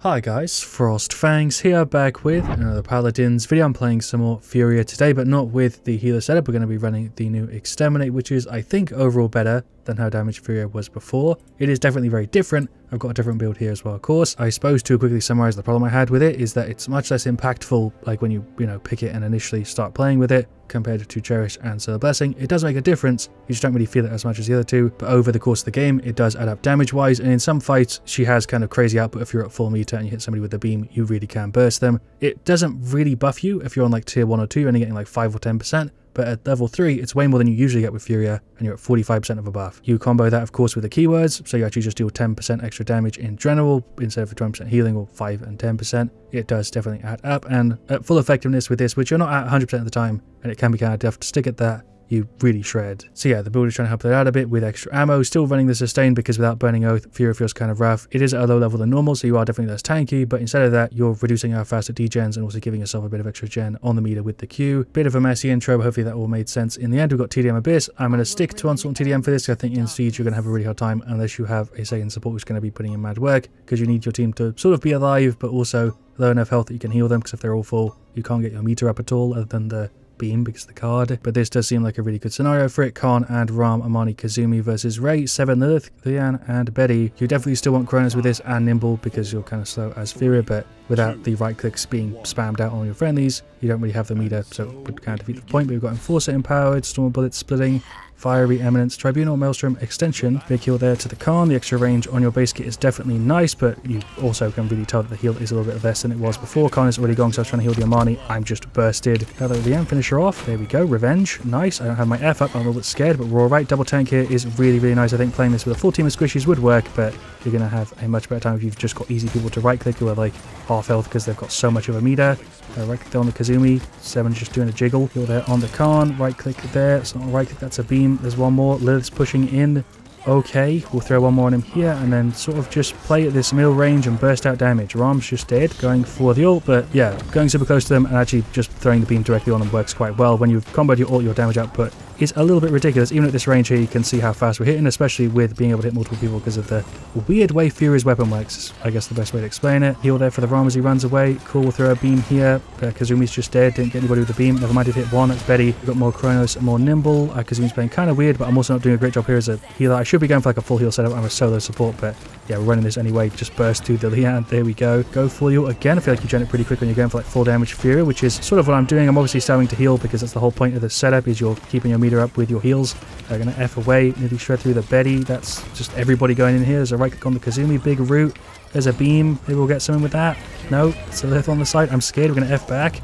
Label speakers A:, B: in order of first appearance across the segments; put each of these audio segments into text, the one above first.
A: Hi guys, FrostFangs here, back with another Paladins video. I'm playing some more Furia today, but not with the healer setup. We're going to be running the new Exterminate, which is, I think, overall better than how damaged Furia was before. It is definitely very different. I've got a different build here as well, of course. I suppose to quickly summarize the problem I had with it is that it's much less impactful, like when you pick it and initially start playing with it, compared to Cherish and Solar Blessing. It does make a difference, you just don't really feel it as much as the other two, but over the course of the game, it does add up damage-wise, and in some fights, she has kind of crazy output. If you're at full meter and you hit somebody with the beam, you really can burst them. It doesn't really buff you if you're on like tier 1 or 2, you're only getting like 5 or 10%, but at level 3, it's way more than you usually get with Furia, and you're at 45% of a buff. You combo that, of course, with the keywords, so you actually just deal 10% extra damage in general, instead of 20% healing or 5 and 10%. It does definitely add up, and at full effectiveness with this, which you're not at 100% of the time, and it can be kind of tough to stick at that, you really shred. So yeah, the build is trying to help that out a bit with extra ammo, still running the sustain because without burning oath, Furia feels kind of rough. It is at a low level than normal, so you are definitely less tanky, but instead of that, you're reducing how fast it degens and also giving yourself a bit of extra gen on the meter with the Q. Bit of a messy intro, but hopefully that all made sense. In the end, we've got TDM Abyss. I'm going to stick to Onslaught and TDM for this. I think in Siege you're going to have a really hard time unless you have a second support who's going to be putting in mad work, because you need your team to sort of be alive, but also low enough health that you can heal them, because if they're all full, you can't get your meter up at all other than the beam because of the card. But this does seem like a really good scenario for it. Khan and Ram, Amani, Kazumi versus Ray, Seven, Lilith, Lian and Betty. You definitely still want Kronos with this and Nimble because you're kind of slow as Furia, but without the right clicks being spammed out on your friendlies, you don't really have the meter, so it would kind of defeat the point. But we've got Enforcer empowered, Storm Bullet splitting, Fiery Eminence, Tribunal, Maelstrom, Extension. Big heal there to the Khan. The extra range on your base kit is definitely nice, but you also can really tell that the heal is a little bit less than it was before. Khan is already gone, so I was trying to heal the Amani. I'm just bursted. Hello, Lian, finish her off. There we go. Revenge. Nice. I don't have my F up. I'm a little bit scared, but we're alright. Double tank here is really, really nice. I think playing this with a full team of squishies would work, but you're going to have a much better time if you've just got easy people to right-click who are like half health because they've got so much of a meter. Right-click there on the Kazumi. Seven's just doing a jiggle. Heal there on the Khan. Right-click there. It's not a right-click, that's a beam. There's one more. Lilith's pushing in. Okay, we'll throw one more on him here and then sort of just play at this middle range and burst out damage. Ram's just dead, going for the ult, but yeah, going super close to them and actually just throwing the beam directly on them works quite well. When you've comboed your ult, your damage output is a little bit ridiculous. Even at this range here, you can see how fast we're hitting, especially with being able to hit multiple people because of the weird way Furia's weapon works, I guess the best way to explain it. Heal there for the Ram as he runs away. Cool, we'll throw a beam here. Kazumi's just dead, didn't get anybody with the beam. Never mind, did hit one, that's Betty. We've got more Kronos and more Nimble. Kazumi's playing kind of weird, but I'm also not doing a great job here as a healer. I should be going for like a full heal setup. I'm a solo support, but yeah, we're running this anyway. Just burst to the Lian. There we go. Go for you again. I feel like you gen it pretty quick when you're going for like full damage Furia, which is sort of what I'm doing. I'm obviously starting to heal because that's the whole point of the setup, is you're keeping your meter up with your heals. They're going to F away, nearly shred through the Betty. That's just everybody going in here. There's a right click on the Kazumi, big root. There's a beam. Maybe we'll get something with that. No, it's a Lilith on the side. I'm scared. We're going to F back.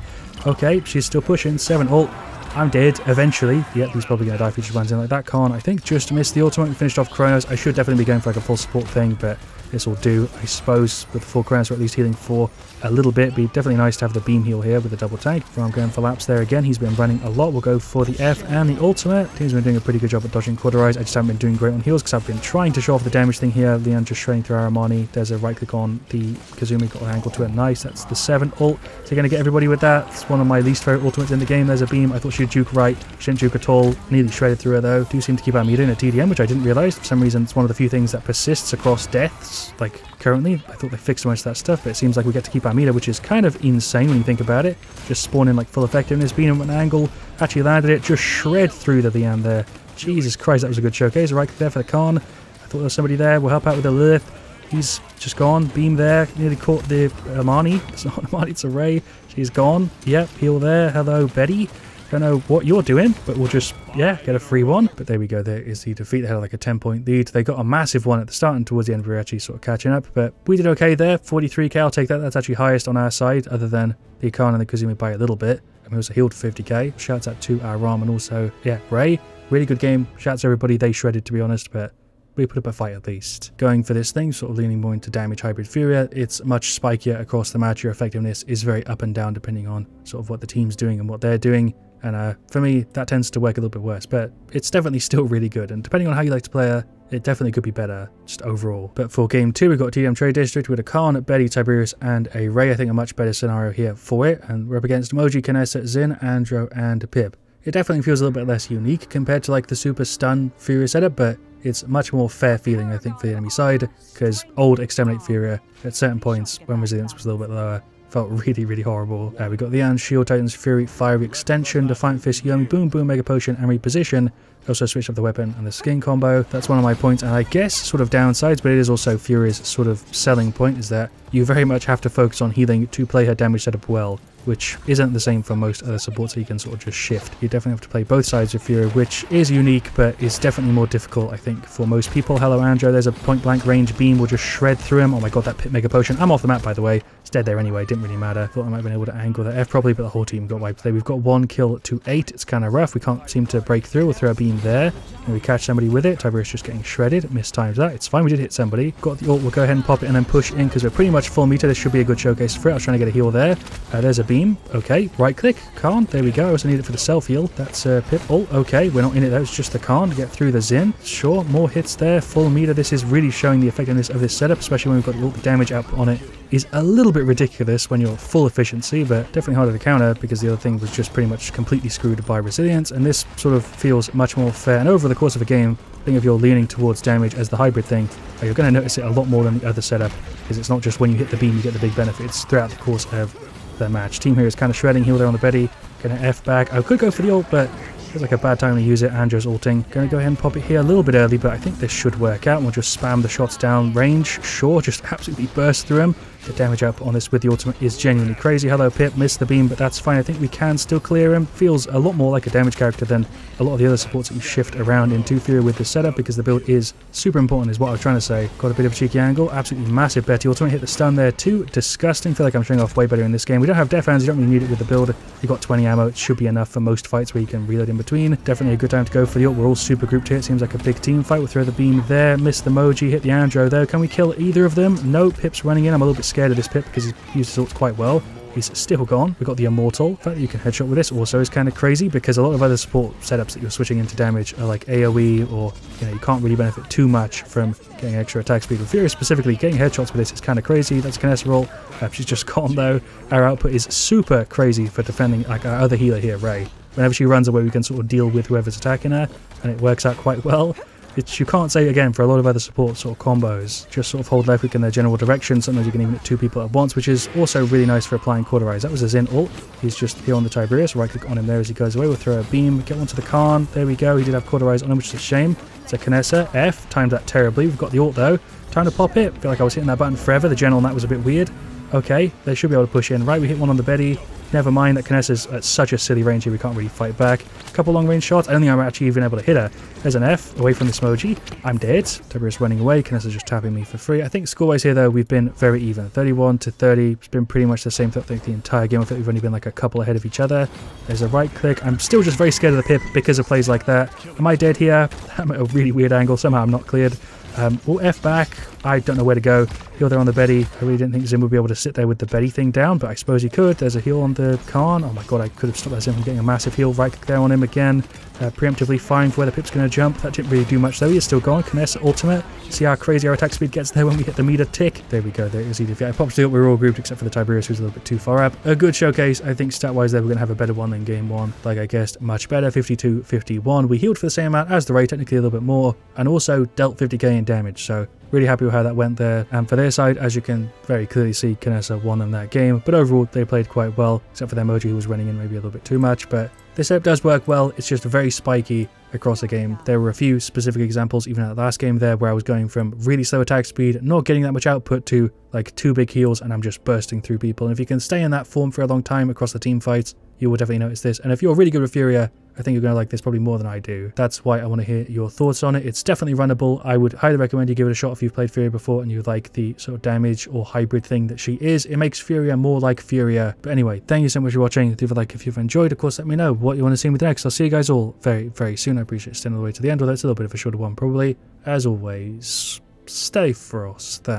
A: Okay, she's still pushing. 7 ult. I'm dead eventually. Yep, he's probably going to die if he just runs in like that. Khan, I think, just missed the ultimate and finished off Kronos. I should definitely be going for like a full support thing, but this will do, I suppose, with the full Kronos, or at least healing for a little bit. Be definitely nice to have the beam heal here with the double tank. I'm going for laps there again. He's been running a lot. We'll go for the F and the ultimate. Team's been doing a pretty good job at dodging Cauterize. I just haven't been doing great on heals because I've been trying to show off the damage thing here. Lian just shredding through our Armani. There's a right click on the Kazumi, got an angle to it. Nice. That's the 7 ult. So you're going to get everybody with that. It's one of my least favorite ultimates in the game. There's a beam. I thought she'd juke right. She didn't juke at all. Nearly shredded through her though. Do seem to keep our meter in a TDM, which I didn't realize. For some reason, it's one of the few things that persists across deaths. Like currently, I thought they fixed most of that stuff, but it seems like we get to keep our meter, which is kind of insane when you think about it. Just spawn in like full effectiveness, beam at an angle, actually landed it, just shred through the end there. Jesus Christ, that was a good showcase. Right there for the Khan. I thought there was somebody there. We'll help out with the Lilith. He's just gone. Beam there. Nearly caught the Amani. It's not Amani, it's a Ray. She's gone. Yep, heal there. Hello, Betty. Don't know what you're doing, but we'll just, yeah, get a free one. But there we go, there is the defeat. They had like a 10-point lead. They got a massive one at the start, and towards the end we were actually sort of catching up. But we did okay there, 43k, I'll take that. That's actually highest on our side, other than the Khan and the Kazumi by a little bit. And we also healed for 50k. Shouts out to our Ram and also, yeah, Ray. Really good game. Shouts to everybody. They shredded, to be honest, but we put up a fight at least. Going for this thing, sort of leaning more into damage hybrid Furia, it's much spikier across the match. Your effectiveness is very up and down depending on sort of what the team's doing and what they're doing. And for me, that tends to work a little bit worse, but it's definitely still really good. And depending on how you like to play her, it definitely could be better, just overall. But for game 2, we've got TDM Trade District with a Khan, Betty, Tiberius, and a Ray. I think a much better scenario here for it. And we're up against Emoji, Kinessa, Zin, Andro, and Pip. It definitely feels a little bit less unique compared to like the super stun Furia setup, but it's much more fair feeling, I think, for the enemy side, because old Exterminate Furia, at certain points, when resilience was a little bit lower, felt really, really horrible. We got the Shield, Titan's Fury, Fiery Extension, Defiant Fist, Yomi, Boom Boom, Mega Potion, and Reposition. Also switched up the weapon and the skin combo. That's one of my points, and I guess sort of downsides, but it is also Fury's sort of selling point, is that you very much have to focus on healing to play her damage setup well, which isn't the same for most other supports that you can sort of just shift. You definitely have to play both sides of Fury, which is unique, but is definitely more difficult, I think, for most people. Hello, Andrew. There's a point-blank range beam. We'll just shred through him. Oh my god, that Pit Mega Potion. I'm off the map, by the way. It's dead there anyway. Didn't really matter. Thought I might have been able to angle that F probably, but the whole team got wiped there. We've got 1 kill to 8. It's kind of rough. We can't seem to break through. We'll throw a beam there. And we catch somebody with it. Tiberius just getting shredded. Mistimed that. It's fine. We did hit somebody. Got the ult. We'll go ahead and pop it and then push in because we're pretty much full meter. This should be a good showcase for it. I was trying to get a heal there. There's a beam. Okay. Right click. Can't. There we go. I also need it for the self heal. That's Pip ult. Okay. We're not in it though. It's just the can't. Get through the Zin. Sure. More hits there. Full meter. This is really showing the effectiveness of this setup, especially when we've got the ult. The damage output on it is a little bit ridiculous when you're full efficiency, but definitely harder to counter because the other thing was just pretty much completely screwed by resilience, and this sort of feels much more fair. And over the course of a game, I think if you're leaning towards damage as the hybrid thing, you're going to notice it a lot more than the other setup, because it's not just when you hit the beam you get the big benefits throughout the course of the match. Team here is kind of shredding, heal there on the Betty, getting an F back. I could go for the ult, but feels like a bad time to use it. Andrew's ulting. Going to go ahead and pop it here a little bit early, but I think this should work out. We'll just spam the shots down range. Sure, just absolutely burst through him. The damage output on this with the ultimate is genuinely crazy. Hello Pip, missed the beam, but that's fine. I think we can still clear him. Feels a lot more like a damage character than a lot of the other supports that you shift around into Furia with this setup, because the build is super important is what I was trying to say. Got a bit of a cheeky angle. Absolutely massive Betty ultimate. Hit the stun there too. Disgusting. Feel like I'm showing off way better in this game. We don't have Death Hands. You don't really need it with the build. You've got 20 ammo. It should be enough for most fights where you can reload in between. Definitely a good time to go for the ult. We're all super grouped here. It seems like a big team fight. We'll throw the beam there. Miss the Moji. Hit the Andro there. Can we kill either of them? No. Pip's running in. I'm a little bit scared of this Pip because he's used his ults quite well. He's still gone. We've got the Immortal. The fact that you can headshot with this also is kind of crazy, because a lot of other support setups that you're switching into damage are like AoE, or you can't really benefit too much from getting extra attack speed. With Furia specifically, getting headshots with this is kind of crazy. That's Canessa ult. She's just gone though. Our output is super crazy for defending like our other healer here, Ray. Whenever she runs away, we can sort of deal with whoever's attacking her, and it works out quite well. You can't say again for a lot of other support sort of combos. Just sort of hold left click in their general direction. Sometimes you can even hit 2 people at once, which is also really nice for applying Cauterize. That was a Zin ult. He's just here on the Tiberius. Right click on him there as he goes away. We'll throw a beam, get one to the Khan. There we go. He did have Cauterize on him, which is a shame. It's a Canessa. F. Timed that terribly. We've got the ult though. Time to pop it. Feel like I was hitting that button forever. The general on that was a bit weird. Okay, they should be able to push in. Right, we hit one on the Betty. Never mind that Canessa's at such a silly range here, we can't really fight back. A couple long range shots. I don't think I'm actually even able to hit her. There's an F away from this Moji. I'm dead. Tiberius running away. Canessa's just tapping me for free. I think score-wise here though, we've been very even. 31 to 30. It's been pretty much the same thing the entire game. I think we've only been like a couple ahead of each other. There's a right click. I'm still just very scared of the Pip because of plays like that. Am I dead here? I'm at a really weird angle. Somehow I'm not cleared. We'll F back. I don't know where to go. Heal there on the Betty. I really didn't think Zim would be able to sit there with the Betty thing down, but I suppose he could. There's a heal on the Khan. Oh my god, I could have stopped that Zim from getting a massive heal. Right click there on him again. Preemptively fine for where the Pip's going to jump. That didn't really do much though. He is still gone. Canessa ultimate. See how crazy our attack speed gets there when we hit the meter tick. There we go. There is easy. I popped it up. We were all grouped except for the Tiberius, who's a little bit too far up. A good showcase. I think stat-wise there we're going to have a better one than game 1. Like I guessed, much better. 52-51. We healed for the same amount as the Ray, technically a little bit more, and also dealt 50k in damage. So really happy with how that went there. And for their side, as you can very clearly see, Canessa won them that game. But overall, they played quite well, except for their Moji, who was running in maybe a little bit too much. But this setup does work well. It's just very spiky across the game. There were a few specific examples, even at the last game there, where I was going from really slow attack speed, not getting that much output, to like 2 big heals, and I'm just bursting through people. And if you can stay in that form for a long time across the team fights, you will definitely notice this. And if you're really good with Furia, I think you're going to like this probably more than I do. That's why I want to hear your thoughts on it. It's definitely runnable. I would highly recommend you give it a shot if you've played Furia before and you like the sort of damage or hybrid thing that she is. It makes Furia more like Furia. But anyway, thank you so much for watching. Leave a like if you've enjoyed. Of course, let me know what you want to see me next. I'll see you guys all very, very soon. I appreciate staying all the way to the end, although it's a little bit of a shorter one probably. As always, stay frosty.